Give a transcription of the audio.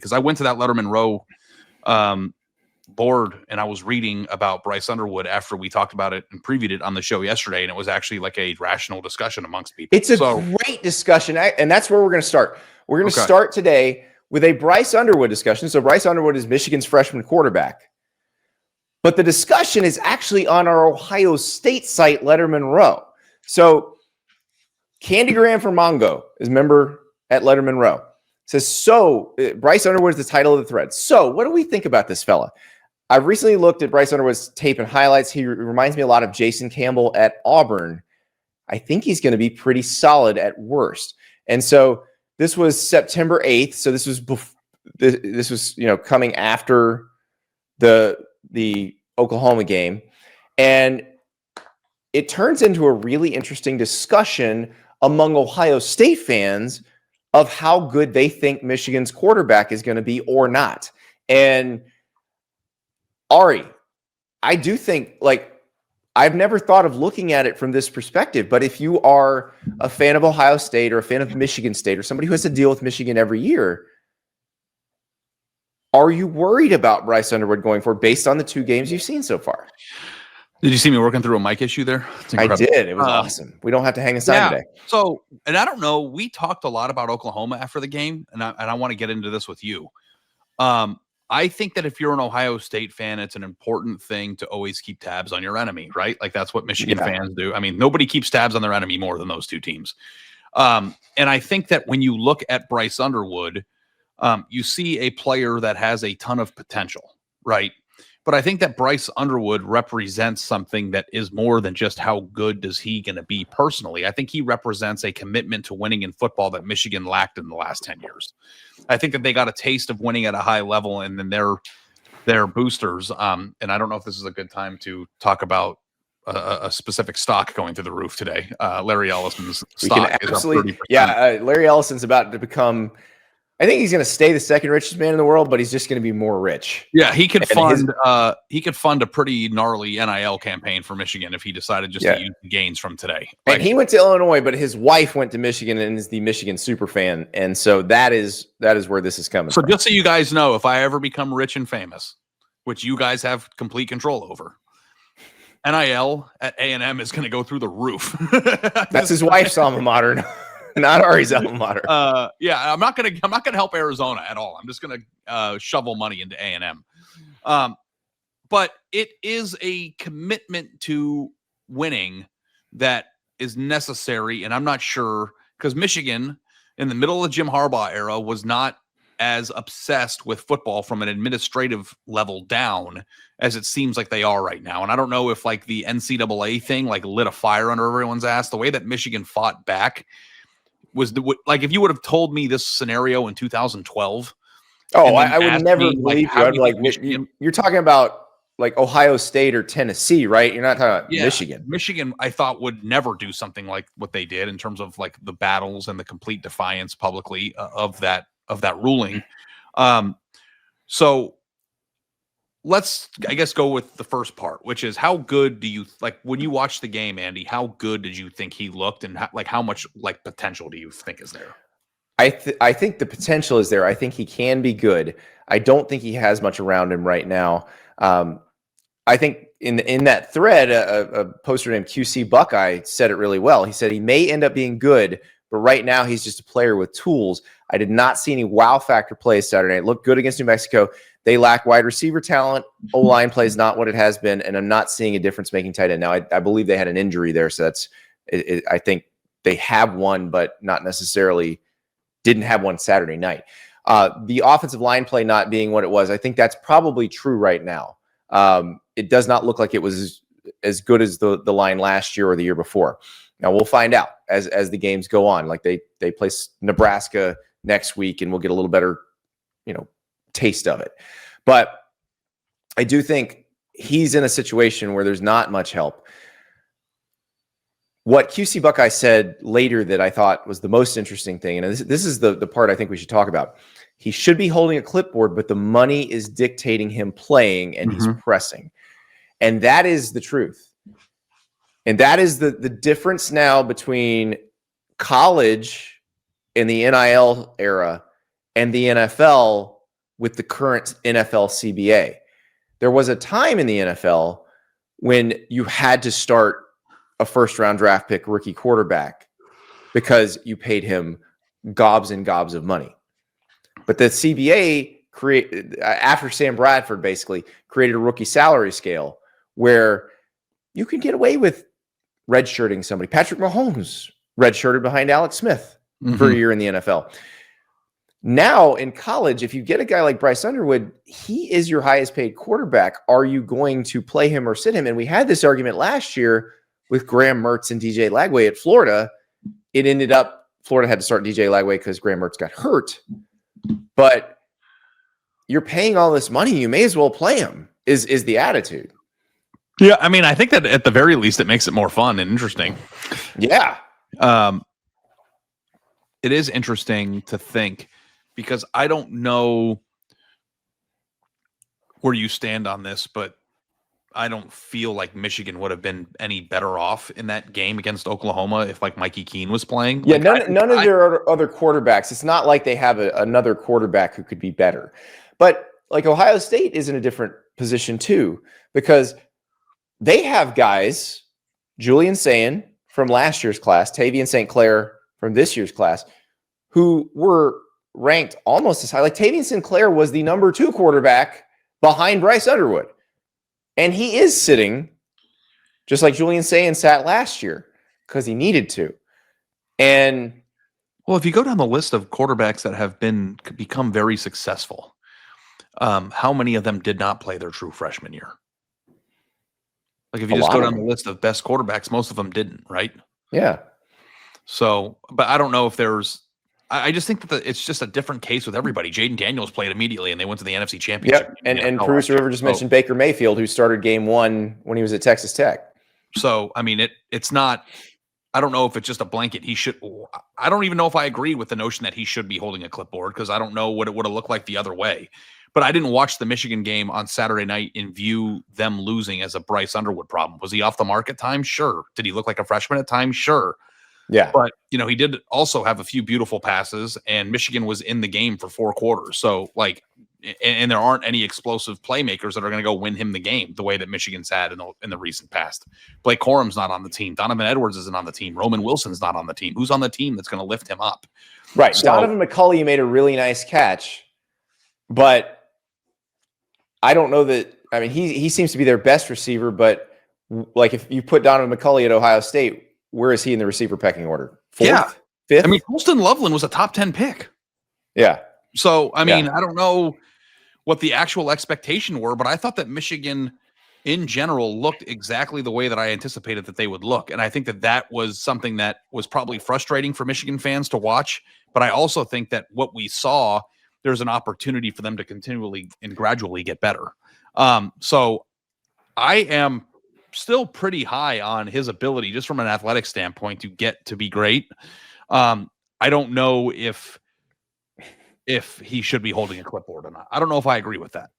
because I went to that Letterman Row board and I was reading about Bryce Underwood after we talked about it and previewed it on the show yesterday, and it was actually like a rational discussion amongst people. It's a great discussion, and that's where we're going to start. We're going to start today with a Bryce Underwood discussion. So Bryce Underwood is Michigan's freshman quarterback. But the discussion is actually on our Ohio State site, Letterman Row. So Candy Graham from Mongo is a member at Letterman Row. Says, Bryce Underwood is the title of the thread. So what do we think about this fella? I've recently looked at Bryce Underwood's tape and highlights. He reminds me a lot of Jason Campbell at Auburn. I think he's going to be pretty solid at worst. And so this was September 8th. So this was coming after the Oklahoma game. And it turns into a really interesting discussion among Ohio State fans of how good they think Michigan's quarterback is going to be or not. And Ari, I do think, I've never thought of looking at it from this perspective, but if you are a fan of Ohio State or a fan of Michigan State or somebody who has to deal with Michigan every year, are you worried about Bryce Underwood going forward based on the 2 games you've seen so far? Did you see me working through a mic issue there? I did. It was awesome. We don't have to hang aside today. So, and I don't know, we talked a lot about Oklahoma after the game, and I want to get into this with you. I think that if you're an Ohio State fan, it's an important thing to always keep tabs on your enemy, right? Like that's what Michigan fans do. I mean, nobody keeps tabs on their enemy more than those 2 teams. And I think that when you look at Bryce Underwood, you see a player that has a ton of potential, right? But I think that Bryce Underwood represents something that is more than just how good is he going to be personally. I think he represents a commitment to winning in football that Michigan lacked in the last 10 years. I think that they got a taste of winning at a high level, and then their boosters. And I don't know if this is a good time to talk about a specific stock going through the roof today. Larry Ellison's stock is up 30%. Yeah, Larry Ellison's about to become. I think he's going to stay the second richest man in the world, but he's just going to be more rich. Yeah, he could fund a pretty gnarly NIL campaign for Michigan if he decided just to use the gains from today. And he went to Illinois, but his wife went to Michigan and is the Michigan super fan, and so that is where this is coming from. So just so you guys know, if I ever become rich and famous, which you guys have complete control over, NIL at A&M is going to go through the roof. That's his wife's alma mater. Not Ari's alma mater. Yeah, I'm not gonna help Arizona at all. I'm just gonna shovel money into A&M. But it is a commitment to winning that is necessary, and I'm not sure because Michigan in the middle of the Jim Harbaugh era was not as obsessed with football from an administrative level down as it seems like they are right now. And I don't know if like the NCAA thing like lit a fire under everyone's ass. The way that Michigan fought back was like if you would have told me this scenario in 2012. Oh, I would never believe you. I'd be like, you're talking about like Ohio State or Tennessee, right? You're not talking about Michigan. Michigan, I thought would never do something like what they did in terms of like the battles and the complete defiance publicly of that ruling. So let's, I guess, go with the first part, which is how good do you like when you watch the game, Andy? How good did you think he looked, and how much like potential do you think is there? I think the potential is there. I think he can be good. I don't think he has much around him right now. I think in that thread, a poster named QC Buckeye said it really well. He said he may end up being good, but right now he's just a player with tools. I did not see any wow factor plays Saturday night. It looked good against New Mexico. They lack wide receiver talent. O-line play is not what it has been, and I'm not seeing a difference-making tight end. Now, I believe they had an injury there, so that's I think they have one, but not necessarily didn't have one Saturday night. The offensive line play not being what it was, I think that's probably true right now. It does not look like it was as good as the line last year or the year before. Now, we'll find out as the games go on. Like they play Nebraska next week, and we'll get a little better, taste of it. But I do think he's in a situation where there's not much help. What QC Buckeye said later that I thought was the most interesting thing, and this is the part I think we should talk about. He should be holding a clipboard, but the money is dictating him playing, and he's pressing. And that is the truth. And that is the difference now between college in the NIL era and the NFL with the current NFL CBA. There was a time in the NFL when you had to start a first-round draft pick rookie quarterback because you paid him gobs and gobs of money. But the CBA after Sam Bradford basically created a rookie salary scale where you can get away with redshirting somebody. Patrick Mahomes redshirted behind Alex Smith for a year in the NFL. Now in college, if you get a guy like Bryce Underwood, he is your highest paid quarterback. Are you going to play him or sit him? And we had this argument last year with Graham Mertz and DJ Lagway at Florida. It ended up Florida had to start DJ Lagway because Graham Mertz got hurt. But you're paying all this money, you may as well play him, is the attitude. Yeah, I mean, I think that at the very least, it makes it more fun and interesting. Yeah. It is interesting to think because I don't know where you stand on this, but I don't feel like Michigan would have been any better off in that game against Oklahoma if like Mikey Keene was playing. Yeah, like, none of their other quarterbacks. It's not like they have another quarterback who could be better. But like Ohio State is in a different position too, because they have guys, Julian Sayin from last year's class, Tavian St. Clair from this year's class, who were ranked almost as high. Like Tavian St. Clair was the number 2 quarterback behind Bryce Underwood. And he is sitting just like Julian Sayin sat last year because he needed to. And well, if you go down the list of quarterbacks that have become very successful, how many of them did not play their true freshman year? Like if you just go down the list of best quarterbacks, most of them didn't, right? Yeah. So, but I don't know if there's. I just think that it's just a different case with everybody. Jaden Daniels played immediately, and they went to the NFC Championship. Yep, and Producer River just mentioned Baker Mayfield, who started game 1 when he was at Texas Tech. So, I mean, it's not. I don't know if it's just a blanket. I don't even know if I agree with the notion that he should be holding a clipboard because I don't know what it would have looked like the other way. But I didn't watch the Michigan game on Saturday night and view them losing as a Bryce Underwood problem. Was he off the mark at times? Sure. Did he look like a freshman at times? Sure. Yeah. But, he did also have a few beautiful passes, and Michigan was in the game for 4 quarters. So, like, and there aren't any explosive playmakers that are going to go win him the game the way that Michigan's had in the recent past. Blake Corum's not on the team. Donovan Edwards isn't on the team. Roman Wilson's not on the team. Who's on the team that's going to lift him up? Right. So, Donovan McCulley made a really nice catch, but I don't know that. I mean, he seems to be their best receiver, but like if you put Donovan McCulley at Ohio State, where is he in the receiver pecking order? 4th? 5th? I mean, Colston Loveland was a top 10 pick. Yeah. So, I mean, I don't know what the actual expectation were, but I thought that Michigan in general looked exactly the way that I anticipated that they would look. And I think that was something that was probably frustrating for Michigan fans to watch. But I also think that what we saw, there's an opportunity for them to continually and gradually get better. So I am still pretty high on his ability just from an athletic standpoint to get to be great. I don't know if he should be holding a clipboard or not. I don't know if I agree with that.